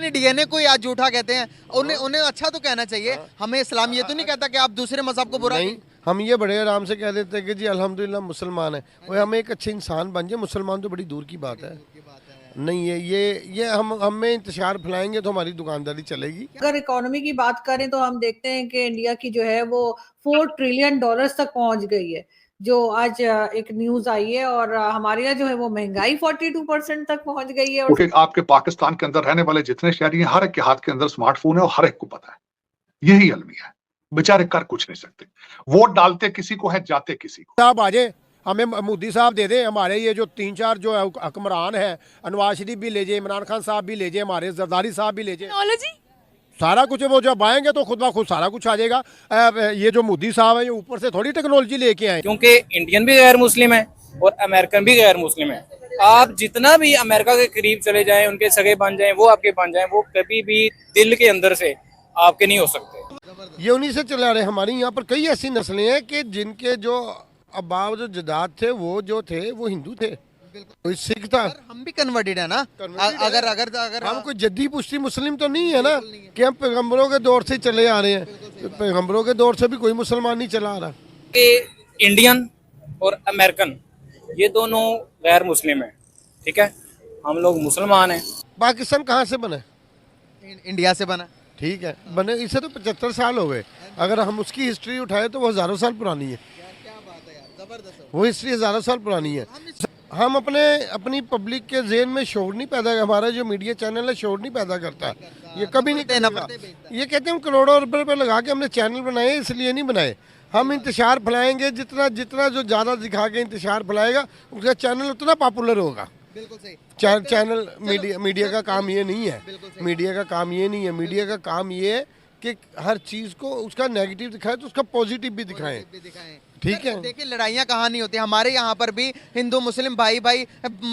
अपने डीएनए को ही आज झूठा कहते हैं। उन्हें उन्हें अच्छा तो कहना चाहिए। हमें इस्लाम ये तो नहीं कहता कि आप दूसरे मजहब को बुरा नहीं, हम ये बड़े आराम से कह देते हैं कि जी अल्हम्दुलिल्लाह मुसलमान है, वो हम एक अच्छे इंसान बन जाए, मुसलमान तो बड़ी दूर की बात है। नहीं, ये हम हमें इंतशार फैलाएंगे तो हमारी दुकानदारी चलेगी। अगर इकोनॉमी की बात करें तो हम देखते हैं कि इंडिया की जो है वो $4 ट्रिलियन तक पहुंच गई है, जो आज एक न्यूज आई है। और हमारे यहाँ जो है वो महंगाई 42% तक पहुंच गई है। और आपके पाकिस्तान के अंदर रहने वाले जितने शहरी हैं, हर एक के हाथ के अंदर स्मार्टफोन है और हर एक को पता है। यही अलमिया है, बेचारे कर कुछ नहीं सकते। वोट डालते किसी को है, जाते किसी को। साहब आ जाए, हमें मोदी साहब दे दें। हमारे ये जो 3-4 जो है हुक्मरान है, नवाज शरीफ भी ले जाए, इमरान खान साहब भी ले जाए, हमारे जरदारी साहब भी ले जाए, सारा कुछ वो जब आएंगे तो खुद ब खुद सारा कुछ आ जाएगा। ये जो मोदी साहब है ये ऊपर से थोड़ी टेक्नोलॉजी लेके आए, क्योंकि इंडियन भी गैर मुस्लिम है और अमेरिकन भी गैर मुस्लिम है। आप जितना भी अमेरिका के करीब चले जाएं, उनके सगे बन जाएं, वो आपके बन जाएं, वो कभी भी दिल के अंदर से आपके नहीं हो सकते। ये उन्हीं से चला रहे। हमारी यहाँ पर कई ऐसी नस्लें हैं कि जिनके जो अब्बा जो जदाद थे वो हिंदू थे, कोई सिख था। हम भी कन्वर्टेड है ना। अगर हम कोई जद्दी पुश्ती मुस्लिम तो नहीं है ना कि हम पैगम्बरों के दौर से चले आ रहे हैं। पैगम्बरों के दौर से भी कोई मुसलमान नहीं चला आ रहा। कि इंडियन और अमेरिकन ये दोनों गैर मुस्लिम है, ठीक है, हम लोग मुसलमान हैं। पाकिस्तान कहाँ से बना? इंडिया से बना। ठीक है, बने इसे तो 75 साल हो गए। अगर हम उसकी हिस्ट्री उठाए तो वो हज़ारों साल पुरानी है। वो हिस्ट्री हज़ारों साल पुरानी है। हम अपनी पब्लिक के ज़हन में शोर नहीं पैदा, हमारा जो मीडिया चैनल है शोर नहीं पैदा करता। ये कभी नहीं करेगा। ये कहते हैं हम करोड़ों रुपए पे लगा के हमने चैनल बनाए, इसलिए नहीं बनाए। हम इंतशार फैलाएंगे, जितना जो ज़्यादा दिखा के इंतशार फैलाएगा उसका चैनल उतना पॉपुलर होगा। बिल्कुल सही। चैनल मीडिया का काम ये नहीं है। मीडिया का काम ये नहीं है। मीडिया का काम ये है कि हर चीज़ को उसका नेगेटिव दिखाए तो उसका पॉजिटिव भी दिखाएं। ठीक है। देखिए लड़ाइयाँ कहाँ नहीं होती। हमारे यहाँ पर भी हिंदू मुस्लिम भाई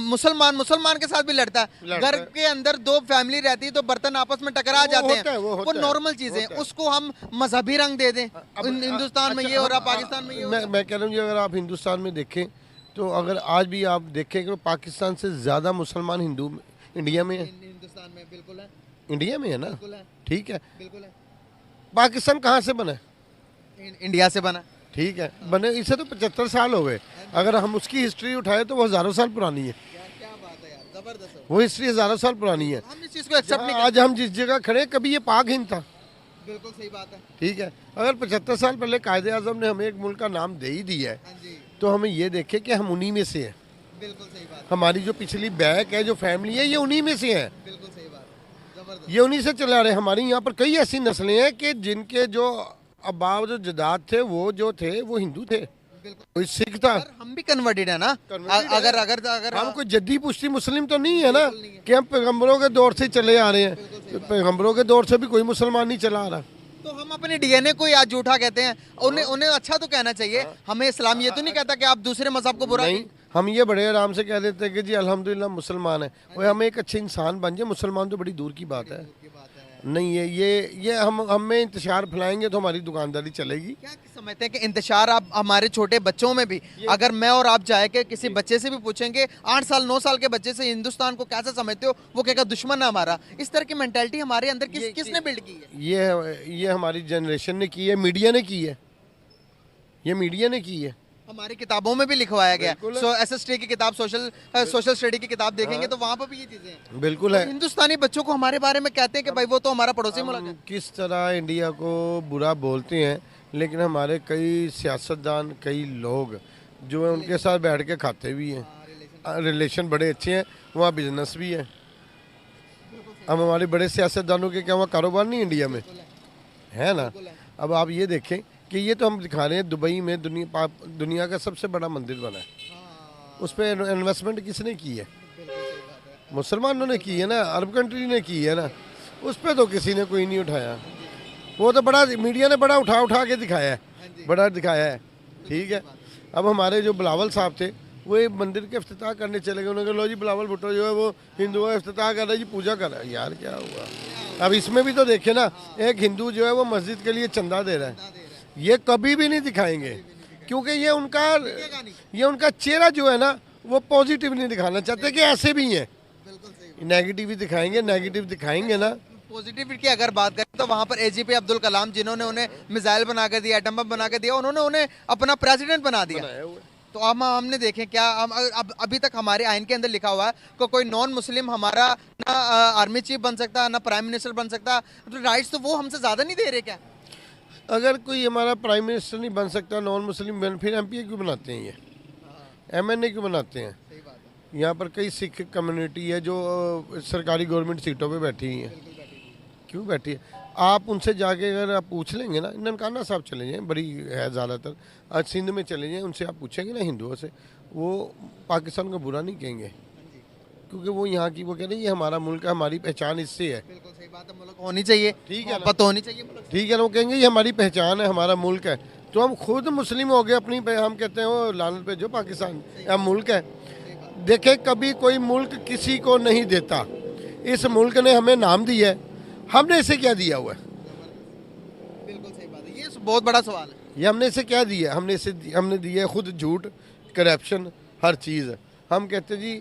मुसलमान के साथ भी लड़ता है। घर के अंदर 2 फैमिली रहती है तो बर्तन आपस में टकरा जाते हैं, वो नॉर्मल चीजें हैं। उसको हम मजहबी रंग दे दें। हिंदुस्तान में ये हो रहा, पाकिस्तान में ये हो रहा। मैं कह रहा हूँ अगर आप हिंदुस्तान में देखें तो अगर आज भी आप देखें कि पाकिस्तान से ज़्यादा मुसलमान हिंदू इंडिया में है। हिंदुस्तान में बिल्कुल है। इंडिया में है ना। ठीक है। बिल्कुल है। पाकिस्तान कहाँ से बना? इंडिया से बना। ठीक है, बने इसे तो 75 साल हो गए। अगर हम उसकी हिस्ट्री उठाए तो वो हज़ारों साल पुरानी है। क्या बात है यार, जबरदस्त। वो हिस्ट्री हज़ारों साल पुरानी है। हम इस चीज़ को एक्सेप्ट नहीं आज हम जिस जगह खड़े कभी ये पाक हिंद था। बिल्कुल सही बात है। ठीक है, अगर 75 साल पहले कायदे आज़म ने हमें एक मुल्क का नाम दे ही दिया है तो हमें ये देखे कि हम उन्हीं में से हैं। बिल्कुल सही बात। हमारी जो पिछली बैक है, जो फैमिली है, ये उन्हीं में से है। बिल्कुल सही बात, जबरदस्त। ये उन्हीं से चला रहे। हमारी यहाँ पर कई ऐसी नस्लें हैं कि जिनके जो अब्बा जो जदाद थे वो हिंदू थे, कोई सिख था। हम भी कन्वर्टेड है ना। अगर हम कोई जद्दी पुश्ती मुस्लिम तो नहीं है ना कि हम पैगम्बरों के दौर से चले आ रहे हैं। पैगम्बरों के दौर से भी कोई मुसलमान नहीं चला आ रहा। तो हम अपने डीएनए को ही आज झूठा कहते हैं। उन्हें अच्छा तो कहना चाहिए। हमें इस्लाम ये तो नहीं कहता कि आप दूसरे मजहब को बुरा। नहीं, हम ये बड़े आराम से कह देते हैं कि जी अल्हम्दुलिल्लाह मुसलमान है, वो हम एक अच्छे इंसान बन जाए, मुसलमान तो बड़ी दूर की बात है। नहीं, ये हम हमें इंतशार फैलाएंगे तो हमारी दुकानदारी चलेगी। क्या समझते हैं कि इंतशार आप हमारे छोटे बच्चों में भी, अगर मैं और आप जाए के किसी बच्चे से भी पूछेंगे 8 साल 9 साल के बच्चे से हिंदुस्तान को कैसे समझते हो, वो कहेगा दुश्मन है हमारा। इस तरह की मेंटालिटी हमारे अंदर किसने बिल्ड की है? ये हमारी जनरेशन ने की है, मीडिया ने की है। ये मीडिया ने की है। हमारी किताबों में भी लिखवाया गया। SST की किताब, सोशल स्टडी की किताब देखेंगे तो वहाँ पर भी ये चीजें हैं। बिल्कुल है। हिंदुस्तानी बच्चों को हमारे बारे में कहते हैं कि भाई वो तो हमारा पड़ोसी मुल्क है। किस तरह इंडिया को बुरा बोलते हैं, लेकिन हमारे कई सियासतदान, कई लोग जो है उनके साथ बैठ के खाते भी हैं। रिलेशन बड़े अच्छे हैं, वहाँ बिजनेस भी है। अब हमारे बड़े सियासतदानों के क्या वहाँ कारोबार नहीं इंडिया में है ना। अब आप ये देखें कि ये तो हम दिखा रहे हैं दुबई में दुनिया का सबसे बड़ा मंदिर बना है। उस पर इन्वेस्टमेंट किसने की है? मुसलमानों ने की है ना, अरब कंट्री ने की है ना। उस पर तो किसी ने कोई नहीं उठाया। वो तो बड़ा मीडिया ने बड़ा उठा के दिखाया है, बड़ा दिखाया है। ठीक है। अब हमारे जो बिलावल साहब थे वो एक मंदिर के इफ्तिताह करने चले गए। उन्होंने कहा लो जी बिलावल भुट्टो जो है वो हिंदू है, इफ्तिताह कर रहा है जी, पूजा कर रहा है। यार क्या हुआ? अब इसमें भी तो देखे ना, एक हिंदू जो है वो मस्जिद के लिए चंदा दे रहा है। ये कभी भी नहीं दिखाएंगे क्योंकि ये उनका चेहरा जो है ना वो पॉजिटिव नहीं दिखाना चाहते कि ऐसे भी हैं। नेगेटिव ही दिखाएंगे, नेगेटिव दिखाएंगे ना। पॉजिटिविटी की अगर बात करें तो वहां पर एजीपी अब्दुल कलाम जिन्होंने उन्हें मिसाइल बनाकर दिया, एटम बम बनाकर दिया, उन्होंने उन्हें अपना प्रेसिडेंट बना दिया। तो अब हमने देखे क्या अब अभी तक हमारे आइन के अंदर लिखा हुआ है कि कोई नॉन मुस्लिम हमारा ना आर्मी चीफ बन सकता, ना प्राइम मिनिस्टर बन सकता। तो राइट्स तो वो हमसे ज्यादा नहीं दे रहे क्या? अगर कोई हमारा प्राइम मिनिस्टर नहीं बन सकता, नॉन मुस्लिम बन, फिर एमपी क्यों बनाते हैं? ये एमएनए क्यों बनाते हैं? यहाँ पर कई सिख कम्युनिटी है जो सरकारी गवर्नमेंट सीटों पे बैठी हुई है। क्यों बैठी है? आप उनसे जाके अगर आप पूछ लेंगे ना, ननकाना साहब चले जाएं, बड़ी है ज़्यादातर, आज सिंध में चले जाएं, उनसे आप पूछेंगे ना हिंदुओं से, वो पाकिस्तान को बुरा नहीं कहेंगे, क्योंकि वो यहाँ की, वो कह रहे हैं ये हमारा मुल्क है, हमारी पहचान इससे है। बिल्कुल सही बात है, मुल्क होनी चाहिए, ठीक है ना? पता होनी चाहिए मुल्क। ठीक है ना, वो कहेंगे ये हमारी पहचान है, हमारा मुल्क है। तो हम खुद मुस्लिम हो गए अपनी हम कहते हैं वो लानत पे जो पाकिस्तान अब मुल्क है। देखे कभी कोई मुल्क किसी को नहीं देता, इस मुल्क ने हमें नाम दिया है, हमने इसे क्या दिया हुआ है? बिल्कुल सही बात है, ये बहुत बड़ा सवाल है। ये हमने इसे क्या दिया? हमने दिया है खुद झूठ, करप्शन, हर चीज़। हम कहते जी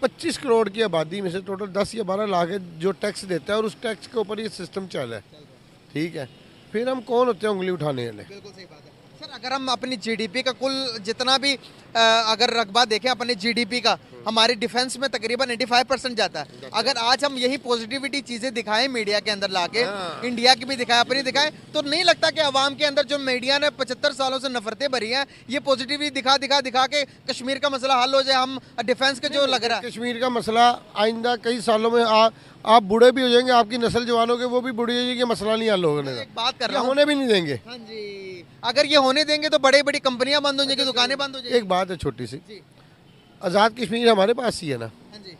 25 करोड़ की आबादी में से टोटल 10 या 12 लाख है जो टैक्स देता है, और उस टैक्स के ऊपर ये सिस्टम चल रहा है। ठीक है, फिर हम कौन होते हैं उंगली उठाने वाले? बिल्कुल सही बात है सर। अगर हम अपनी जीडीपी का कुल जितना भी अगर रकबा देखें अपने जीडीपी का, हमारे डिफेंस में तकरीबन 85% जाता है। अगर आज हम यही पॉजिटिविटी चीजें दिखाएं मीडिया के अंदर लाके, इंडिया की भी दिखाएं, अपनी दिखाएं, तो नहीं लगता कि अवाम के अंदर जो मीडिया ने 75 सालों से नफरतें भरी हैं, ये पॉजिटिविटी दिखा के कश्मीर का मसला हल हो जाए। हम डिफेंस के जो लग रहा है कश्मीर का मसला आइंदा कई सालों में आप बूढ़े भी हो जाएंगे, आपकी नस्ल जवानों के वो भी बूढ़ी हो जाएगी, मसला नहीं हल होने का। एक बात कर रहा हूं, होने भी नहीं देंगे। हाँ जी, अगर ये होने देंगे तो बड़ी बड़ी कंपनियां बंद हो जाएंगी, दुकानें बंद हो जाएंगी। एक बात है छोटी सी, आज़ाद कश्मीर हमारे पास ही है ना, हाँ जी,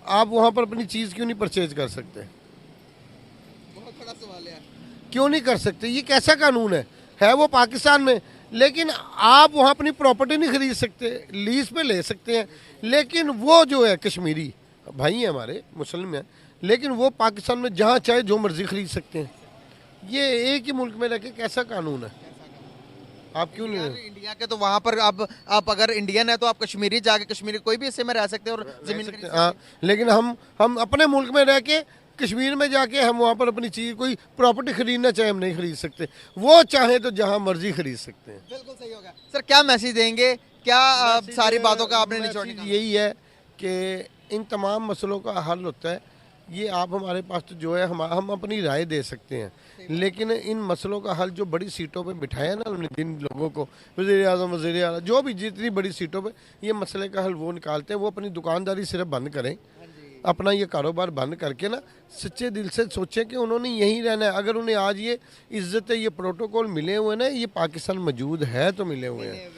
आप वहाँ पर अपनी चीज़ क्यों नहीं परचेज कर सकते? बहुत बड़ा सवाल है। क्यों नहीं कर सकते? ये कैसा कानून है वो पाकिस्तान में, लेकिन आप वहाँ अपनी प्रॉपर्टी नहीं खरीद सकते, लीज पे ले सकते हैं। लेकिन वो जो है कश्मीरी भाई हैं हमारे, मुस्लिम हैं, लेकिन वो पाकिस्तान में जहाँ चाहे जो मर्जी खरीद सकते हैं। ये एक ही मुल्क में रह के कैसा कानून है? आप क्यों नहीं? इंडिया के तो वहाँ पर आप अगर इंडियन है तो आप कश्मीरी जाके कश्मीरी कोई भी हिस्से में रह सकते हैं और जमीन खरीद सकते हैं। हाँ, लेकिन हम अपने मुल्क में रह के कश्मीर में जाके हम वहाँ पर अपनी चीज़ कोई प्रॉपर्टी खरीदना चाहे हम नहीं खरीद सकते, वो चाहे तो जहाँ मर्जी खरीद सकते हैं। बिल्कुल सही होगा सर। क्या मैसेज देंगे, क्या सारी बातों का आपने निचोड़ निकाला? यही है कि इन तमाम मसलों का हल होता है, ये आप हमारे पास तो जो है हम अपनी राय दे सकते हैं, लेकिन इन मसलों का हल जो बड़ी सीटों पे बिठाया ना उन्होंने जिन लोगों को, वज़ीर आज़म, वज़ीर आला, जो भी जितनी बड़ी सीटों पे ये मसले का हल वो निकालते हैं, वो अपनी दुकानदारी सिर्फ बंद करें, अपना ये कारोबार बंद करके ना सच्चे दिल से सोचें कि उन्होंने यहीं रहना है। अगर उन्हें आज ये इज़्ज़त, ये प्रोटोकॉल मिले हुए ना, ये पाकिस्तान मौजूद है तो मिले हुए हैं।